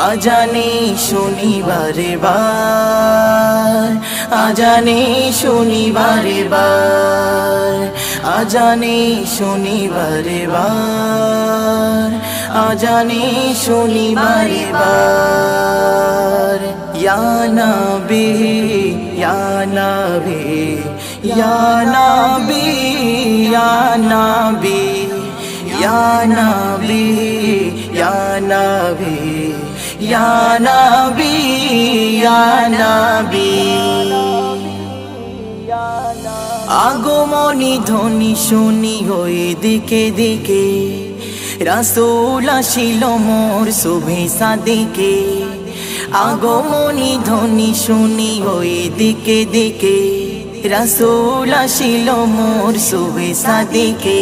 আজানে শনিবারে বার, আজানে শনিবারে বার, আজানে শনিবারে বার, আজানে শনিবারে বার। ইয়া নবী ইয়া নবী ইয়া নবী ইয়া নবী ইয়া নবী ইয়া নবী ইয়া নবী ইয়া নবী। আগমনী ধ্বনি শুনি ওই দিকে দিকে, রাসূল আসিল মোর শুভে সাদিকে। আগমনী ধ্বনি শুনি ওই দিকে দিকে, রাসূল আসিল মোর শুভে সাদিকে।